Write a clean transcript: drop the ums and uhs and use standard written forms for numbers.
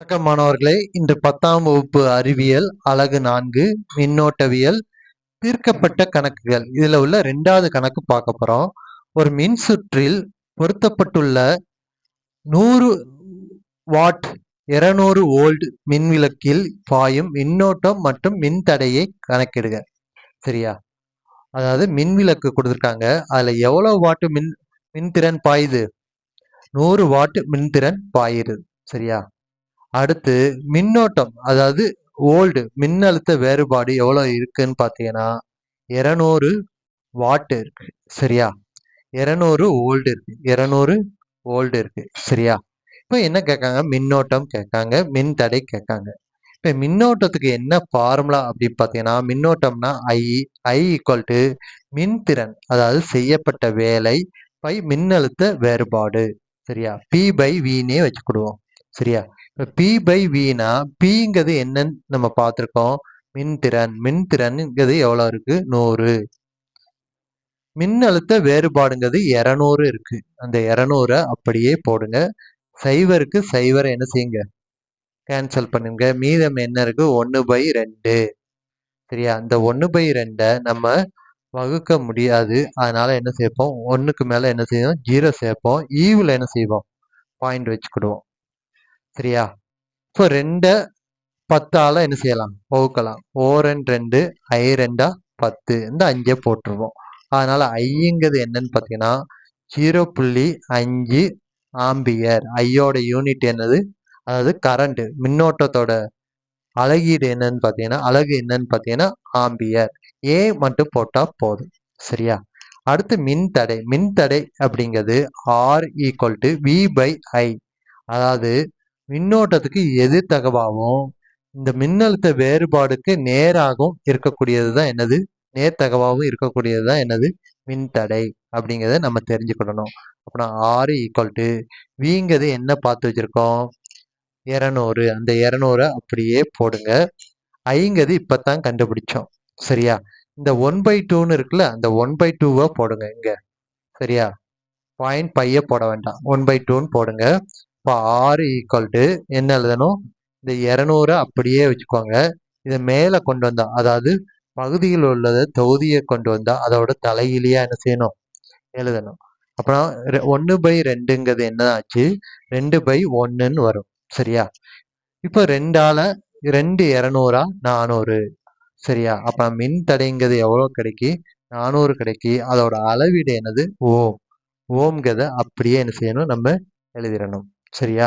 வணக்கம் மாணவர்களே, இன்று 10ஆம் வகுப்பு அறிவியல் அலகு 4 மின்னோட்டவியல் தீர்க்கப்பட்ட கணக்குகள் இதுல உள்ள 2வது கணக்கு பார்க்க போறோம். ஒரு மின் சுற்றில் பொருத்தப்பட்டுள்ள 100 வாட் 200 வோல்ட் மின்விளக்கில் பாயும் மின்னோட்டம் மற்றும் மின்தடையை கணக்கிடுக. சரியா? அதாவது மின்விளக்கு கொடுத்துருக்காங்க, அதுல எவ்வளவு வாட் மின்திறன் பாயுது? 100 வாட் மின்திறன் பாயுது. சரியா? அடுத்து மின்னோட்டம், அதாவது வோல்ட் மின்னழுத்த வேறுபாடு எவ்வளவு இருக்குன்னு பார்த்தீங்கன்னா 200 வாட் இருக்கு. சரியா? 200 வோல்ட் இருக்கு. 200 வோல்ட் இருக்கு. சரியா? இப்போ என்ன கேட்காங்க? மின்னோட்டம் கேட்காங்க, மின் தடை கேட்காங்க. இப்போ மின்னோட்டத்துக்கு என்ன ஃபார்முலா அப்படின்னு பார்த்தீங்கன்னா, மின்னோட்டம்னா ஐ ஈக்குவல் டு மின்திறன், அதாவது செய்யப்பட்ட வேலை பை மின்னழுத்த வேறுபாடு. சரியா? பி பை வின்னே வச்சுக்கிடுவோம். சரியா? இப்போ பி பை வினா பிங்கிறது என்னன்னு நம்ம பார்த்துருக்கோம், மின்திறன். மின்திறன்ங்கிறது எவ்வளோ இருக்கு? 100. மின்னழுத்த வேறுபாடுங்கிறது 200 இருக்கு. அந்த 200 அப்படியே போடுங்க. சைவருக்கு சைவரை என்ன செய்யுங்க? கேன்சல் பண்ணுங்க. மீதம் என்ன இருக்கு? 1/2. சரியா? அந்த 1/2 நம்ம வகுக்க முடியாது. அதனால என்ன சேர்ப்போம்? 1க்கு மேல என்ன செய்வோம்? 0 சேர்ப்போம். ஈவில் என்ன செய்வோம்? பாயிண்ட் வச்சுக்கிடுவோம். சரியா? இப்போ 2 10ஆல என்ன செய்யலாம்? வகுக்கலாம். ஓரன் 2 ஐ 2 10, இந்த 5 போட்டுருவோம். அதனால ஐங்கிறது என்னன்னு பார்த்தீங்கன்னா 0.5 ஆம்பியர். ஐயோட யூனிட் என்னது? அதாவது கரண்ட், மின்னோட்டத்தோட அலகு என்னன்னு பார்த்தீங்கன்னா ஆம்பியர். ஏ மட்டும் போட்டா போதும். சரியா? அடுத்து மின்தடை. மின்தடை அப்படிங்கிறது R equal to V by I. அதாவது மின்னோட்டத்துக்கு எதிர்த்தகவாகவும் இந்த மின்னழுத்த வேறுபாடுக்கு நேராகவும் இருக்கக்கூடியது தான் என்னது? நேர்த்தகவாகவும் இருக்கக்கூடியது தான் என்னது? மின்தடை. அப்படிங்கிறத நம்ம தெரிஞ்சுக்கிடணும். அப்புறம் ஆர் ஈக்குவல் டு விங்கிறது என்ன பார்த்து வச்சிருக்கோம்? 200. அந்த 200 அப்படியே போடுங்க. ஐங்கிறது இப்பதான் கண்டுபிடிச்சோம். சரியா? இந்த 1/2ன்னு இருக்குல்ல, அந்த 1/2 போடுங்க இங்க. சரியா? பாயிண்ட் பைய போட வேண்டாம், 1/2ன்னு போடுங்க. இப்போ ஆர் ஈக்குவல் டு என்ன எழுதணும்? இந்த 200 அப்படியே வச்சுக்கோங்க. இதை மேலே கொண்டு வந்தா, அதாவது பகுதியில் உள்ளதை தொகுதியை கொண்டு வந்தா அதோட தலையிலேயே என்ன செய்யணும்? எழுதணும். அப்புறம் 1/2ங்கிறது என்ன ஆச்சு? 2/1ன்னு வரும். சரியா? இப்போ 2ஆல 2 200 400. சரியா? அப்ப மின் தடைங்கிறது எவ்வளவு கிடைக்கி? 400 கிடைக்கி. அதோட அளவீடு என்னது? ஓம். ஓம்ங்கிறத அப்படியே என்ன செய்யணும்? நம்ம எழுதிடணும். சரியா?